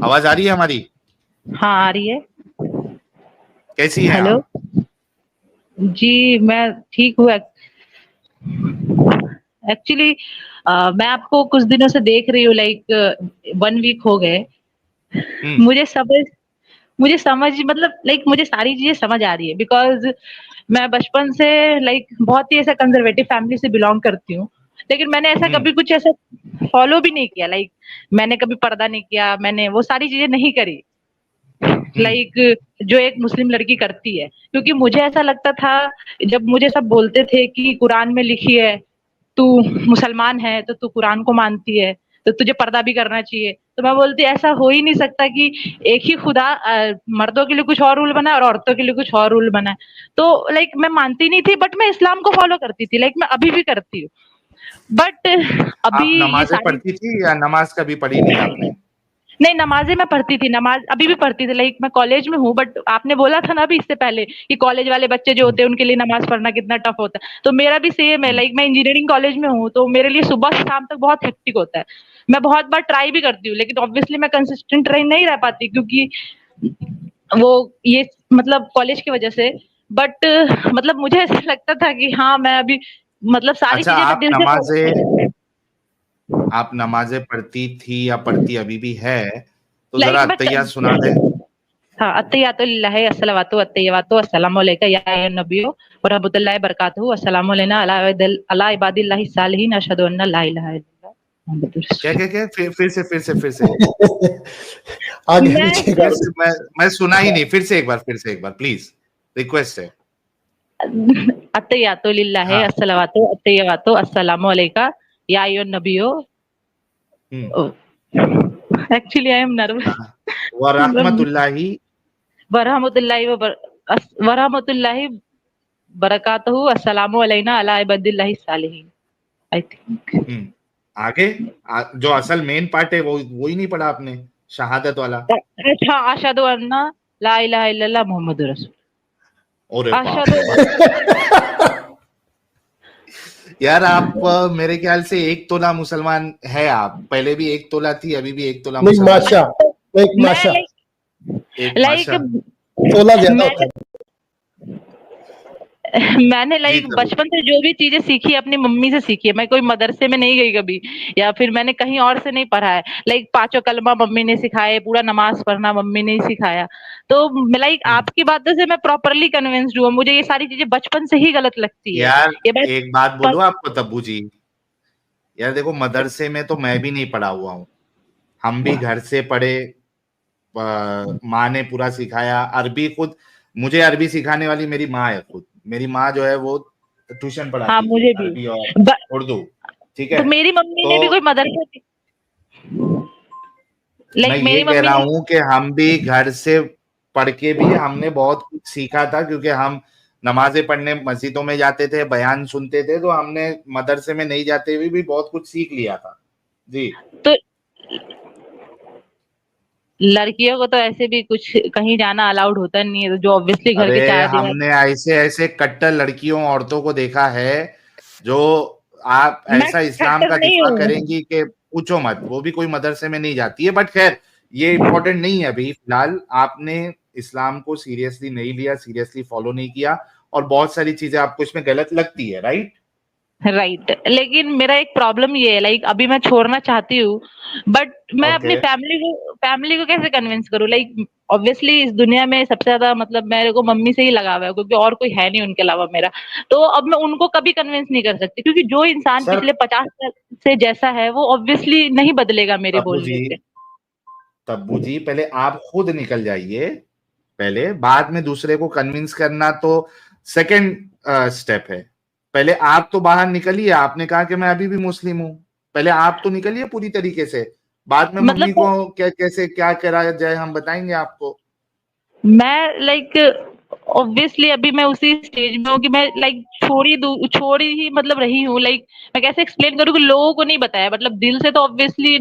आवाज आ रही है हमारी? हाँ आ रही है। कैसी हैं हेलो आप? जी, मैं ठीक हूँ। एक्चुअली मैं आपको कुछ दिनों से देख रही हूँ, लाइक 1 वीक हो गए। हम्म। मुझे समझ मुझे समझ मतलब लाइक मुझे सारी चीजें समझ आ रही है, बिकॉज मैं बचपन से लाइक बहुत ही ऐसा कंजर्वेटिव फैमिली से बिलोंग करती हूँ। लेकिन मैंने ऐसा हम्म। कभी कुछ ऐसा फॉलो भी नहीं किया, लाइक मैंने कभी पर्दा नहीं किया, मैंने वो सारी चीजें नहीं करी हम्म। लाइक जो एक मुस्लिम लड़की करती है। क्योंकि मुझे ऐसा लगता था, जब मुझे सब बोलते थे कि कुरान में लिखी है, तू मुसलमान है तो तू कुरान को मानती है, तो तुझे पर्दा भी करना चाहिए। तो मैं बोलती ऐसा हो ही नहीं सकता कि एक ही खुदा मर्दों के लिए कुछ और रूल बना है और औरतों के लिए कुछ और रूल बना है। तो लाइक मैं मानती नहीं थी, बट मैं इस्लाम को फॉलो करती थी, लाइक मैं अभी भी करती हूँ। बट अभी आप ये नमाजें सारी पढ़ती थी या नमाज कभी पढ़ी नहीं आपने? नहीं, नमाज़ें मैं पढ़ती थी, नमाज़ अभी भी पढ़ती थी, लाइक मैं कॉलेज में हूँ। बट आपने बोला था ना अभी इससे पहले कि कॉलेज वाले बच्चे जो हम्म। होते हैं उनके लिए नमाज़ पढ़ना कितना टफ होता है। तो मेरा भी सेम है, हम्म। लाइक मैं इंजीनियरिंग कॉलेज में हूँ, तो मेरे लिए सुबह से शाम तक बहुत हेक्टिक होता है। मैं बहुत बार ट्राई भी करती हूँ, लेकिन ऑब्वियसली मैं कंसिस्टेंट रह नहीं रह पाती, क्योंकि वो ये मतलब कॉलेज की वजह से। बट मतलब मुझे ऐसा लगता था कि हाँ, मैं अभी मतलब सारी अच्छा, चीज़ें मैं दिल से फॉलो आप नमाजें पढ़ती थी या पढ़ती अभी भी है, तो लाइक जरा मैं अत्तहियात सुना दें। हाँ, अत्तहियातुलिल्लाहि अस्सलावातु अत्तय्यबातु अस्सलामु अलैका या अय्युहन नबिय्यु व रहमतुल्लाहि बरकातुहू अस्सलामु अलैना अला इबादिल्लाहि सालिहीन अशहदु अन्ना ला इलाहा इल्लल्लाह मुहम्मदुर क्या रसूलुल्लाह। क्या क्या? फिर से। आगे मैं पीछे फिर कर से मैं सुना ही नहीं। फिर से एक बार प्लीज, रिक्वेस्ट है। अत्तहियातुलिल्लाहि हाँ। अस्सलावातु अत्तय्यबातु अस्सलामु अलैका या अय्युहन नबिय्यु। हम्म। Actually I am nervous. हाँ। व रहमतुल्लाही। व रहमतुल्लाहि व रहमतुल्लाहि बरकातुहू अस्सलामु अलैना अला इबादिल्लाहि सालिहीन। आई थिंक हम्म। आगे जो असल मेन पार्ट है वो ही नहीं पढ़ा आपने, शहादत वाला। अच्छा, अशहदु अन्ना ला इलाहा इल्लल्लाह मुहम्मदुर रसूल। अरे बाप अशहदु रे बाप। यार आप मेरे ख्याल से 1 तोला मुसलमान है। आप पहले भी 1 तोला थी, अभी भी 1 तोला नहीं, मुसलमान माशा, है। एक मैं माशा। लाइक एक लाइक माशा। तोला ज्यादा होता मैंने है। मैंने जी लाइक कभी। बचपन से जो भी चीजें सीखी है अपनी मम्मी से सीखी है। मैं कोई मदरसे में नहीं गई कभी, या फिर मैंने कहीं और से नहीं पढ़ा है। लाइक पांचों कलमा मम्मी ने सिखाए, पूरा नमाज पढ़ना मम्मी ने ही सिखाया। तो लाइक हम्म। आपकी बातों से मैं प्रॉपरली कन्विंस्ड हूँ, मुझे ये सारी चीजें बचपन से ही गलत लगती है। यार ये बात एक बात बोलूं आपको तब्बू जी। यार देखो, मदरसे में तो मैं भी नहीं पढ़ा हुआ हूँ। हम भी घर से पढ़े। माँ ने पूरा सिखाया। अरबी खुद, मुझे अरबी सिखाने वाली मेरी माँ है। खुद मेरी माँ जो है वो ट्यूशन हाँ, पढ़ाती थी, मुझे भी। अरबी और ब, उर्दू। ठीक है। तो मेरी मम्मी तो ने भी कोई मदरसे, मैं लाइक ये मेरी कह मम्मी रहा ने हूं कि हम भी घर से पढ़ के भी हमने बहुत कुछ सीखा था, क्योंकि हम नमाजें पढ़ने मस्जिदों में जाते थे, बयान सुनते थे, तो हमने मदरसे में नहीं जाते हुए भी बहुत कुछ सीख लिया था। जी। तो लड़कियों को तो ऐसे भी कुछ कहीं जाना अलाउड होता नहीं है, तो जो ऑब्वियसली घर अरे के चार दीवार। हमने ऐसे ऐसे कट्टर लड़कियों औरतों को देखा है, जो आप मैं ऐसा इस्लाम कट्टर का नहीं दिफा हूँ। करेंगी कि पूछो मत। वो भी कोई मदरसे में नहीं जाती है, बट खैर ये इंपॉर्टेंट नहीं है। अभी फिलहाल आपने इस्लाम को सीरियसली नहीं लिया, सीरियसली फॉलो नहीं किया, और बहुत सारी चीजें आपको इसमें गलत लगती है, राइट? राइट, लेकिन मेरा एक प्रॉब्लम ये है, लाइक अभी मैं छोड़ना चाहती हूँ, बट मैं अपनी ओके। फैमिली को कैसे कन्विंस करूँ? लाइक ऑब्वियसली इस दुनिया में सबसे ज्यादा मतलब मेरे को मम्मी से ही लगाव है, क्योंकि और कोई है नहीं उनके अलावा मेरा। तो अब मैं उनको कभी कन्विंस नहीं कर सकती, क्योंकि जो इंसान सर, पिछले 50 साल से जैसा है वो ऑब्वियसली नहीं बदलेगा मेरे तब्बू बोलने जी, से। तब्बू जी पहले आप खुद निकल जाइए। पहले बाद में दूसरे को कन्विंस करना तो सेकंड स्टेप है। पहले आप तो बाहर निकलिए। आपने कहा कि मैं अभी भी मुस्लिम हूं। पहले आप तो निकलिए पूरी तरीके से। बाद में मम्मी मतलब को क्या कैसे क्या करा जाए हम बताएंगे आपको। मैं लाइक ऑब्वियसली अभी मैं उसी स्टेज में हूँ कि मैं लाइक छोड़ी ही मतलब रही हूँ। लाइक मैं कैसे एक्सप्लेन करूँ कि लोगों को नहीं बताया, मतलब दिल से तो ऑब्वियसली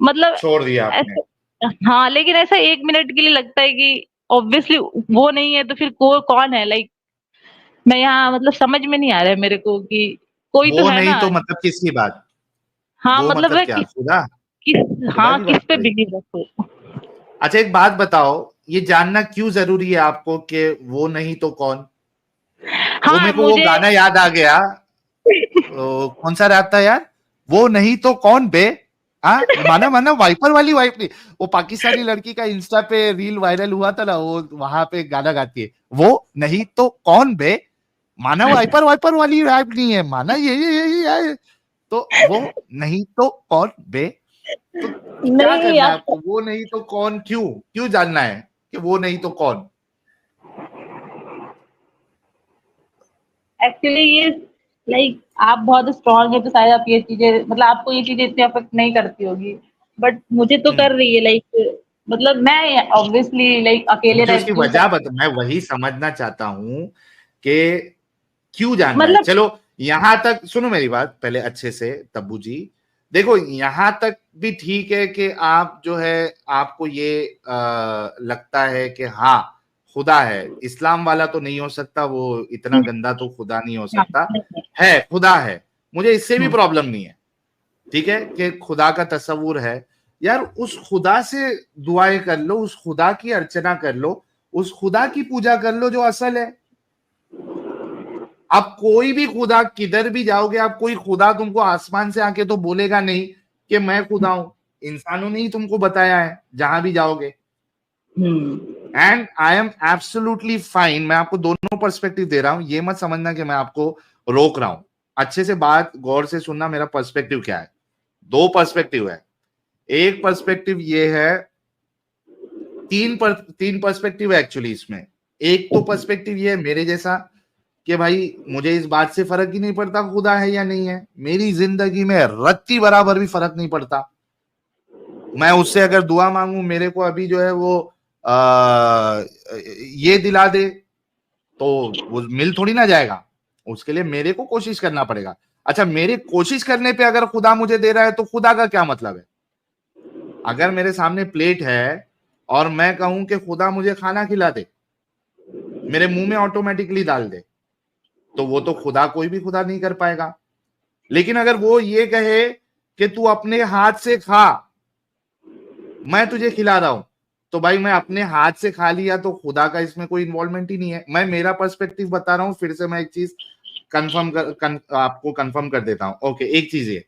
मतलब छोड़ दिया आपने। ऐसे। हाँ, लेकिन ऐसा 1 मिनट के लिए लगता है कि ऑब्वियसली वो नहीं है तो फिर कौन है? लाइक मैं यहाँ मतलब समझ में नहीं आ रहा है मेरे को कि कोई तो वो है नहीं ना। तो मतलब किसकी बात? हाँ, वो मतलब मतलब मैं क्या, खुदा? खुदा हाँ, की किस बात पे करें? बिलीव रखूँ? अच्छा एक बात बताओ, ये जानना क्यों जरूरी है आपको कि वो नहीं तो कौन? वो हाँ मेरे को वो मुझे गाना याद आ गया, कौन सा रैप था यार, वो नहीं तो कौन बे। हाँ, माना माना वाइपर वाली वाइप नहीं, वो पाकिस्तानी लड़की का इंस्टा पे रील वायरल हुआ था ना, वो वहां पे गाना गाती है, वो नहीं तो कौन बे। माना वाइपर वाइपर वाली रैप नहीं है, माना ये तो वो नहीं तो कौन बे। तो क्या नहीं करना है आप आपको, वो नहीं तो कौन, क्यों क्यों जानना है कि वो नहीं तो कौन? एक्चुअली ये लाइक आप बहुत स्ट्रांग है तो शायद आप ये चीजें मतलब आपको ये चीजें इतनी अफेक्ट नहीं करती होगी, बट मुझे तो कर रही है लाइक मतलब मैं ऑब्वियसली लाइक अकेले मुझे उसकी रहती हूँ वजह बता, मैं वही समझना चाहता हूं कि क्यों जानना है। मतलब चलो यहां तक सुनो मेरी बात पहले अच्छे से तब्बू जी। देखो यहां तक भी ठीक है कि आप जो है आपको ये लगता है कि हाँ खुदा है, इस्लाम वाला तो नहीं हो सकता, वो इतना गंदा तो खुदा नहीं हो हाँ, सकता, नहीं, है खुदा है, मुझे इससे भी हम्म, प्रॉब्लम नहीं है। ठीक है कि खुदा का तस्वुर है, यार उस खुदा से दुआएं कर लो, उस खुदा की अर्चना कर लो, उस खुदा की पूजा कर लो जो असल है। आप कोई भी खुदा किधर भी जाओगे, आप कोई खुदा तुमको आसमान से आके तो बोलेगा नहीं कि मैं खुदा हूं, इंसानों ने ही तुमको बताया है जहां भी जाओगे। And I am absolutely fine, मैं आपको दोनों पर्सपेक्टिव दे रहा हूं, ये मत समझना कि मैं आपको रोक रहा हूं। अच्छे से बात गौर से सुनना, मेरा पर्सपेक्टिव क्या है। दो पर्सपेक्टिव है, एक पर्सपेक्टिव ये है, तीन पर्सपेक्टिव है एक्चुअली इसमें। एक तो पर्सपेक्टिव ये है मेरे जैसा कि भाई मुझे इस बात से फर्क ही नहीं पड़ता खुदा है या नहीं है, मेरी जिंदगी में रत्ती बराबर भी फर्क नहीं पड़ता। मैं उससे अगर दुआ मांगू मेरे को अभी जो है वो ये दिला दे तो वो मिल थोड़ी ना जाएगा, उसके लिए मेरे को कोशिश करना पड़ेगा। अच्छा मेरे कोशिश करने पे अगर खुदा मुझे दे रहा है तो खुदा का क्या मतलब है? अगर मेरे सामने प्लेट है और मैं कहूं कि खुदा मुझे खाना खिला दे, मेरे मुंह में ऑटोमेटिकली डाल दे, तो वो तो खुदा कोई भी खुदा नहीं कर पाएगा। लेकिन अगर वो ये कहे कि तू अपने हाथ से खा, मैं तुझे खिला रहा हूं, तो भाई मैं अपने हाथ से खा लिया तो खुदा का इसमें कोई इन्वॉल्वमेंट ही नहीं है। मैं मेरा पर्सपेक्टिव बता रहा हूं, फिर से मैं एक चीज आपको कंफर्म कर देता हूं। ओके एक चीज ये,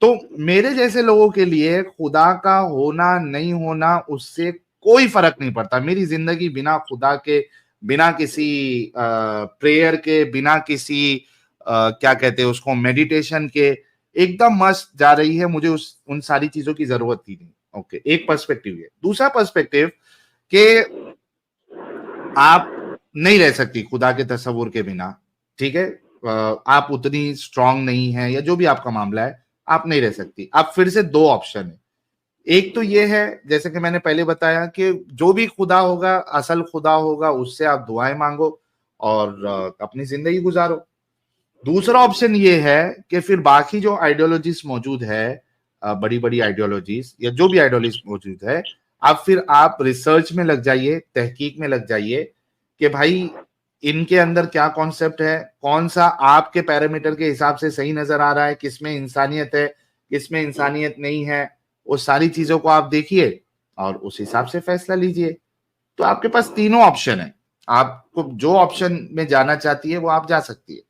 तो मेरे जैसे लोगों के लिए खुदा का होना नहीं होना उससे कोई फर्क नहीं पड़ता। मेरी जिंदगी बिना खुदा के, बिना किसी प्रेयर के, बिना किसी क्या कहते हैं उसको मेडिटेशन के एकदम मस्त जा रही है, मुझे उस उन सारी चीजों की जरूरत ही नहीं। ओके एक पर्सपेक्टिव ये। दूसरा पर्सपेक्टिव कि आप नहीं रह सकती खुदा के तस्वुर के बिना, ठीक है, आप उतनी स्ट्रांग नहीं है या जो भी आपका मामला है, आप नहीं रह सकती। अब फिर से दो ऑप्शन है, एक तो ये है जैसे कि मैंने पहले बताया कि जो भी खुदा होगा असल खुदा होगा, उससे आप दुआएं मांगो और अपनी जिंदगी गुजारो। दूसरा ऑप्शन ये है कि फिर बाकी जो आइडियोलॉजीज मौजूद है, बड़ी बड़ी आइडियोलॉजीज या जो भी आइडियोलॉजी मौजूद है, अब फिर आप रिसर्च में लग जाइए, तहकीक में लग जाइए कि भाई इनके अंदर क्या कॉन्सेप्ट है, कौन सा आपके पैरामीटर के हिसाब से सही नजर आ रहा है, किसमें इंसानियत है, किसमें इंसानियत नहीं है, वो सारी चीजों को आप देखिए और उस हिसाब से फैसला लीजिए। तो आपके पास तीनों ऑप्शन है, आपको जो ऑप्शन में जाना चाहती है वो आप जा सकती है।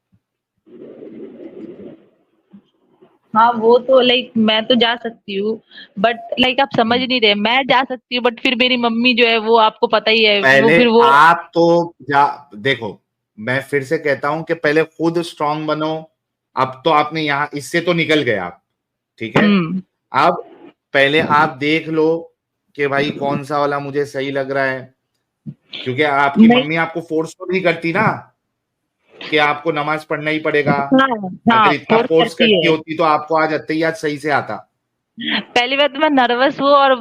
हाँ वो तो लाइक मैं तो जा सकती हूँ, बट लाइक आप समझ नहीं रहे, मैं जा सकती हूँ बट फिर मेरी मम्मी जो है वो आपको पता ही है वो पहले फिर वो आप तो जा, देखो मैं फिर से कहता हूं कि पहले खुद स्ट्रांग बनो। अब तो आपने यहां इससे तो निकल गए आप, ठीक है, हम्म अब पहले आप देख लो कि भाई कौन सा वाला मुझे सही लग रहा है, क्योंकि आपकी नहीं मम्मी आपको फोर्स तो नहीं करती ना कि आपको नमाज पढ़ना ही पड़ेगा। हाँ हाँ अगर इतना फोर्स फोर्स करती करती है। होती तो आपको आज अत्तहियात सही से आता। पहली बात तो मैं नर्वस हूँ और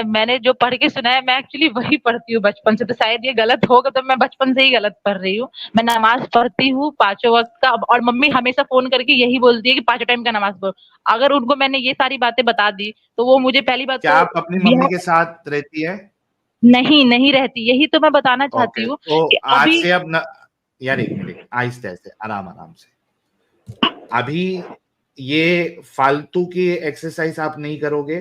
मैंने जो पढ़ के सुना है मैं एक्चुअली वही पढ़ती हूँ बचपन से, तो शायद ये गलत होगा, तो मैं बचपन से ही गलत पढ़ रही हूँ। मैं नमाज पढ़ती हूँ पांचों वक्त का, और मम्मी हमेशा फोन करके यही बोलती है कि पांचों टाइम का नमाज पढ़ो। अगर उनको मैंने ये सारी बातें बता दी तो वो मुझे पहली बात क्या तो आप अपनी मम्मी के साथ रहती है? नहीं नहीं रहती, यही तो मैं बताना चाहती ओके हूँ तो कि आज अभी से अब न, यार एक मिनट आहिस्ते आहिस्ते आराम आराम से, अभी ये फालतू की एक्सरसाइज आप नहीं करोगे,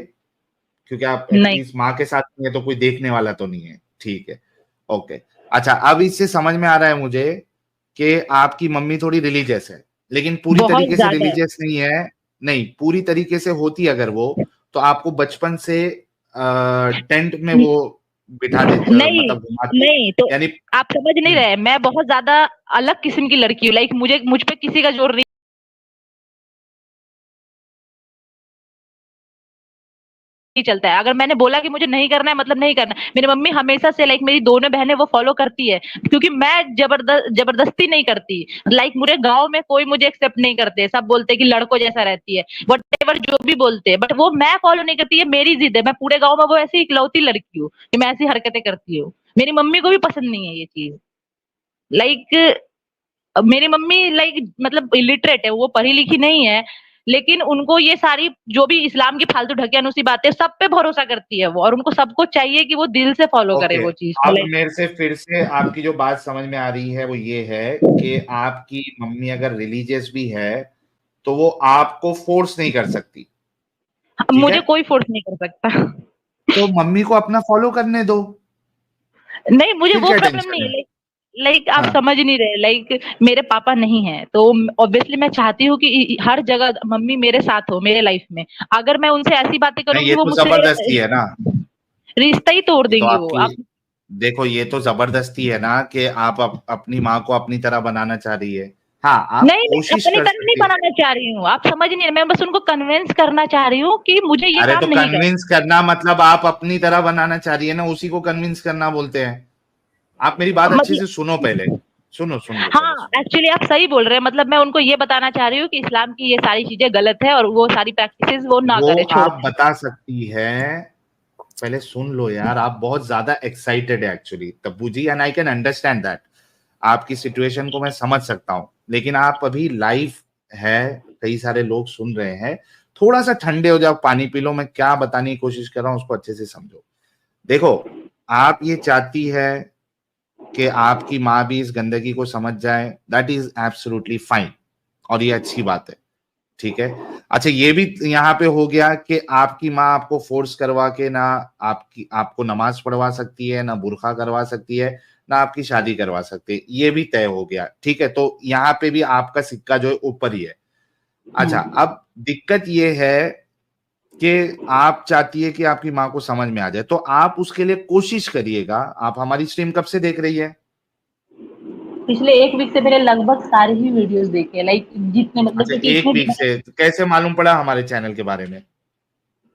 क्योंकि आप नहीं। एटलीस्ट माँ के साथ नहीं है तो कोई देखने वाला तो नहीं है, ठीक है, ओके। अच्छा, अब इससे समझ में आ रहा है मुझे कि आपकी मम्मी थोड़ी रिलीजियस है, लेकिन पूरी बहुत तरीके से ज्यादा। रिलीजियस नहीं है। नहीं, पूरी तरीके से होती अगर वो, तो आपको बचपन से टेंट में वो बिठा दे, नहीं मतलब घुमाती, नहीं, तो यानी आप समझ नहीं रहे, मैं बहुत ज्यादा अलग किस्म की लड़की हूँ। लाइक मुझ पे किसी का जोर नहीं चलता है। अगर मैंने बोला कि मुझे नहीं करना है, मतलब नहीं करना है। मेरी मम्मी हमेशा से, लाइक मेरी दोनों बहनें, वो फॉलो करती है, क्योंकि मैं जबरदस्ती नहीं करती। लाइक मेरे गांव में कोई मुझे एक्सेप्ट नहीं करते, सब बोलते हैं कि लड़कों जैसा रहती है, वट जो भी बोलते हैं, बट वो मैं फॉलो नहीं करती है, मेरी जिद है। मैं पूरे गाँव में वो ऐसी इकलौती लड़की हूँ कि मैं ऐसी हरकतें करती हूँ। मेरी मम्मी को भी पसंद नहीं है ये चीज। लाइक मेरी मम्मी, लाइक मतलब इलिटरेट है, वो पढ़ी लिखी नहीं है, लेकिन उनको ये सारी जो भी इस्लाम की फालतू ढकियानुसी बातें, सब पे भरोसा करती है वो, और उनको सबको चाहिए कि वो दिल से फॉलो करे ओके। वो चीज। अब मेरे से फिर से आपकी जो बात समझ में आ रही है वो ये है कि आपकी मम्मी अगर रिलीजियस भी है तो वो आपको फोर्स नहीं कर सकती, ठीक है? मुझे कोई फोर्स नहीं कर सकता। तो मम्मी को अपना फॉलो करने दो, नहीं, मुझे फिर वो क्या प्रॉब्लम नहीं टेंशन है। है? लाइक आप हाँ, समझ नहीं रहे। लाइक मेरे पापा नहीं है, तो ऑब्वियसली मैं चाहती हूँ कि हर जगह मम्मी मेरे साथ हो, मेरे लाइफ में। अगर मैं उनसे ऐसी बातें नहीं, करूंगी, ये वो तो मुझसे जबरदस्ती है ना। रिश्ता ही तोड़ ये तो देंगी वो। आपकी, आप देखो ये तो जबरदस्ती है ना कि आप अपनी माँ को अपनी तरह बनाना चाह रही है। हाँ, आप नहीं, मैं कोशिश अपनी कर तरह नहीं सकते हो। बनाना चाह रही हूँ, आप समझ नहीं रहे। मैं बस उनको कन्विंस करना चाह रही हूँ कि मुझे ये अरे तो काम नहीं करना। कन्विंस करना मतलब आप अपनी तरह बनाना चाह रही है ना, उसी को कन्विंस करना बोलते हैं। आप मेरी बात अच्छे मतलब से सुनो पहले, सुन लो पहले, हाँ, सुनो। एक्चुअली आप सही बोल रहे हैं। मतलब मैं उनको ये बताना चाह रही हूँ कि इस्लाम की ये सारी चीजें गलत है, और वो सारी प्रैक्टिसेस वो ना वो करे, छोड़ आप दे। बता सकती है, पहले सुन लो यार, आप बहुत ज्यादा एक्साइटेड है actually Tabu ji, and I can understand that. आपकी सिचुएशन को मैं समझ सकता हूं, लेकिन आप अभी लाइव है, कई सारे लोग सुन रहे हैं, थोड़ा सा ठंडे हो जाओ, पानी पी लो, मैं क्या बताने की कोशिश कर रहा हूं उसको अच्छे से समझो। देखो, आप ये चाहती है कि आपकी माँ भी इस गंदगी को समझ जाए, दैट इज एब्सोल्युटली फाइन, और ये अच्छी बात है, ठीक है। अच्छा, ये भी यहाँ पे हो गया कि आपकी माँ आपको फोर्स करवा के ना आपको नमाज पढ़वा सकती है, ना बुरखा करवा सकती है, ना आपकी शादी करवा सकती है, ये भी तय हो गया, ठीक है। तो यहाँ पे भी आपका सिक्का जो है ऊपर ही है। अच्छा, अब दिक्कत ये है कि आप चाहती है कि आपकी माँ को समझ में आ जाए, तो आप उसके लिए कोशिश करिएगा। आप हमारी स्ट्रीम कब से देख रही है? पिछले एक वीक से मैंने लगभग सारी ही वीडियोस देखे हैं। लाइक जितने, मतलब अच्छा, क्योंकि एक इतने वीक से, तो कैसे मालूम पड़ा हमारे चैनल के बारे में?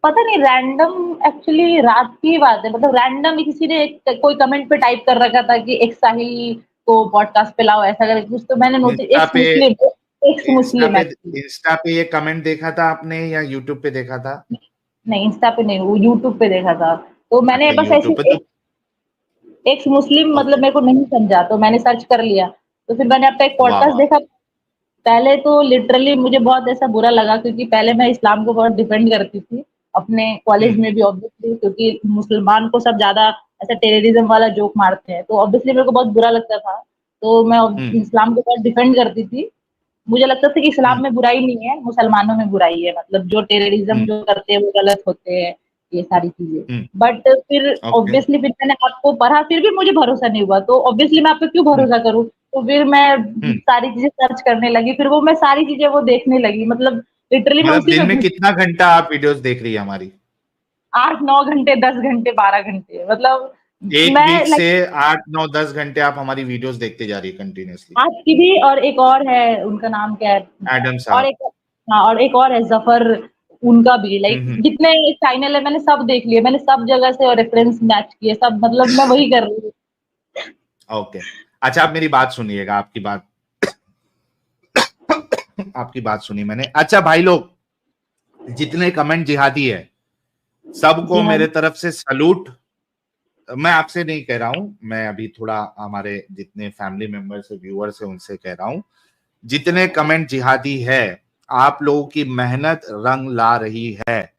पता नहीं, रैंडम, एक्चुअली रात की बात है। मतलब रैंडम किसी ने कोई कमेंट पे टाइप कर रखा था कि एक साहिल को पॉडकास्ट पे लाओ, ऐसा करके कुछ। तो मैंने नोटिस, इंस्टा पे एक्स मुस्लिम एक्चुअली। इंस्टा पे ये कमेंट देखा था आपने या यूट्यूब पे देखा था? नहीं, इंस्टा पे नहीं, वो यूट्यूब पे देखा था। तो मैंने अच्छा, बस यूट्यूब ऐसी पे तो, एक्स मुस्लिम, मतलब ओके, मेरे को नहीं समझा, तो मैंने सर्च कर लिया। तो फिर मैंने आपका एक वाह पॉडकास्ट वाह, देखा। पहले तो लिटरली मुझे बहुत ऐसा बुरा लगा, क्योंकि पहले मैं इस्लाम को बहुत डिफेंड करती थी अपने कॉलेज हम्म में भी, ऑब्वियसली, क्योंकि मुसलमान को सब ज्यादा ऐसा टेररिज्म वाला जोक मारते हैं, तो ऑब्वियसली मेरे को बहुत बुरा लगता था। तो मैं हम्म इस्लाम को बहुत डिफेंड करती थी। मुझे लगता था कि इस्लाम हम्म में बुराई नहीं है, मुसलमानों में बुराई है। मतलब जो टेररिज्म हम्म जो करते हैं वो गलत होते हैं, ये सारी चीजें। हम्म, बट फिर ओके, ऑब्वियसली फिर मैंने आपको पढ़ा, फिर भी मुझे भरोसा नहीं हुआ, तो ऑब्वियसली मैं आप पे क्यों हम्म भरोसा करूं। तो फिर मैं हम्म। सारी चीजें सर्च करने लगी, फिर वो मैं सारी चीजें वो देखने लगी। मतलब लिटरली मैं मतलब उसी दिन में में घुस, कितना घंटा आप वीडियोस देख रही है हमारी? 8-9 घंटे, 10 घंटे, 12 घंटे, मतलब एक मैं वीक से 8 9 10 घंटे आप हमारी वीडियोस देखते जा रही है कंटिन्यूअसली। आपकी भी, और एक और है, उनका नाम क्या है, एडम और साहब। एक, हाँ, और एक और है जफर, उनका भी। लाइक हम्म, जितने चैनल है मैंने सब देख लिए, मैंने सब जगह से रेफरेंस मैच किए सब, मतलब मैं वही कर रही हूँ। ओके। अच्छा, आप मेरी बात सुनिएगा, आपकी बात आपकी बात सुनी मैंने। अच्छा भाई लोग, जितने कमेंट जिहादी है, सबको जी हाँ। मेरे तरफ से सलूट। मैं आपसे नहीं कह रहा हूं, मैं अभी थोड़ा हमारे जितने फैमिली मेंबर्स है, व्यूअर्स है, उनसे कह रहा हूं। जितने कमेंट जिहादी है, आप लोगों की मेहनत रंग ला रही है।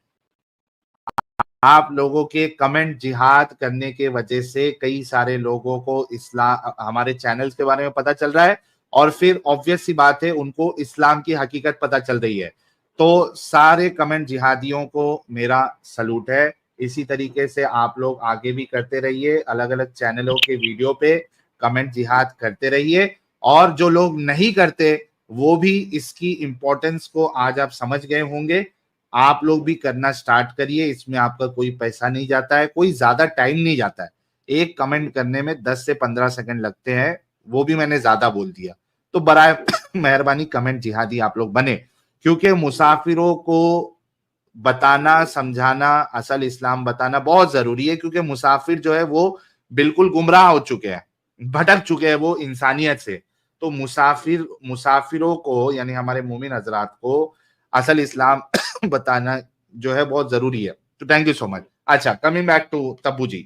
आप लोगों के कमेंट जिहाद करने के वजह से कई सारे लोगों को इस्लाम, हमारे चैनल्स के बारे में पता चल रहा है, और फिर ऑब्वियस सी बात है उनको इस्लाम की हकीकत पता चल रही है। तो सारे कमेंट जिहादियों को मेरा सलूट है, इसी तरीके से आप लोग आगे भी करते रहिए, अलग अलग चैनलों के वीडियो पे कमेंट जिहाद करते रहिए, और जो लोग नहीं करते वो भी इसकी इंपॉर्टेंस को आज आप समझ गए होंगे। आप लोग भी करना स्टार्ट करिए, इसमें आपका कोई पैसा नहीं जाता है, कोई ज्यादा टाइम नहीं जाता है, एक कमेंट करने में 10 से 15 सेकंड लगते हैं, वो भी मैंने ज्यादा बोल दिया। तो बराए मेहरबानी कमेंट जिहादी आप लोग बने, क्योंकि मुसाफिरों को बताना, समझाना, असल इस्लाम बताना बहुत जरूरी है, क्योंकि मुसाफिर जो है वो बिल्कुल गुमराह हो चुके हैं, भटक चुके हैं वो इंसानियत से। तो मुसाफिरों को यानी हमारे मोमिन हजरात को असल इस्लाम बताना जो है बहुत जरूरी है। तो थैंक यू सो मच। अच्छा, कमिंग बैक टू तब्बू जी।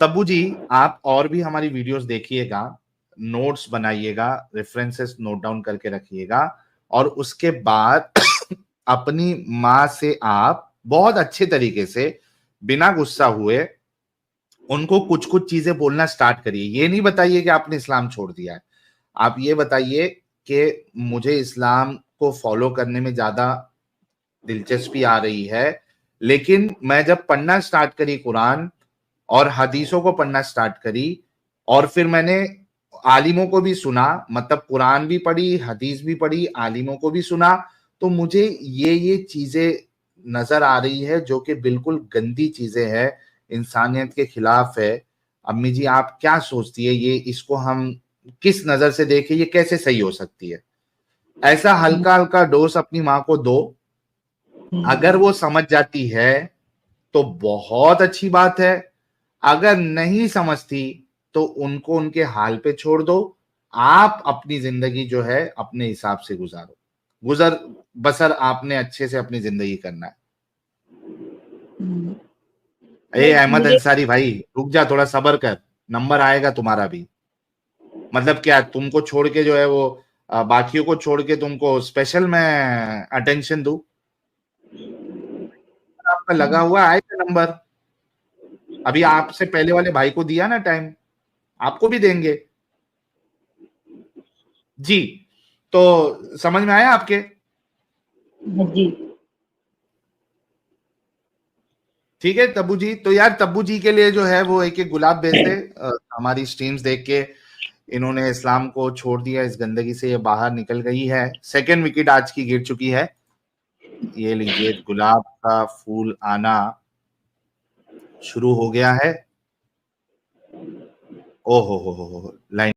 तब्बू जी, आप और भी हमारी वीडियोस देखिएगा, नोट्स बनाइएगा, रेफरेंसेस नोट डाउन करके रखिएगा, और उसके बाद अपनी माँ से आप बहुत अच्छे तरीके से बिना गुस्सा हुए उनको कुछ कुछ चीजें बोलना स्टार्ट करिए। ये नहीं बताइए कि आपने इस्लाम छोड़ दिया है, आप ये बताइए कि मुझे इस्लाम को फॉलो करने में ज्यादा दिलचस्पी आ रही है, लेकिन मैं जब पढ़ना स्टार्ट करी कुरान और हदीसों को पढ़ना स्टार्ट करी, और फिर मैंने आलिमों को भी सुना, मतलब कुरान भी पढ़ी, हदीस भी पढ़ी, आलिमों को भी सुना, तो मुझे ये चीजें नजर आ रही है जो कि बिल्कुल गंदी चीजें हैं, इंसानियत के खिलाफ है। अम्मी जी, आप क्या सोचती है, ये इसको हम किस नजर से देखें, ये कैसे सही हो सकती है? ऐसा हल्का हल्का डोज अपनी माँ को दो, अगर वो समझ जाती है तो बहुत अच्छी बात है, अगर नहीं समझती तो उनको उनके हाल पे छोड़ दो, आप अपनी जिंदगी जो है अपने हिसाब से गुजारो, गुजर बसर आपने अच्छे से अपनी जिंदगी करना है। ए अहमद मुझे अंसारी भाई, रुक जा, थोड़ा सब्र कर, नंबर आएगा तुम्हारा भी। मतलब क्या तुमको छोड़ के जो है वो बाकियों को छोड़ के तुमको स्पेशल मैं अटेंशन दूं? आपका लगा हुआ आएगा नंबर, अभी आपसे पहले वाले भाई को दिया ना टाइम, आपको भी देंगे जी। तो समझ में आया आपके? जी ठीक है तब्बू जी। तो यार तब्बू जी के लिए जो है वो एक एक गुलाब भेज दे, हमारी स्ट्रीम्स देख के इन्होंने इस्लाम को छोड़ दिया, इस गंदगी से ये बाहर निकल गई है, सेकंड विकेट आज की गिर चुकी है। ये लीजिए, गुलाब का फूल आना शुरू हो गया है। ओ हो लाइन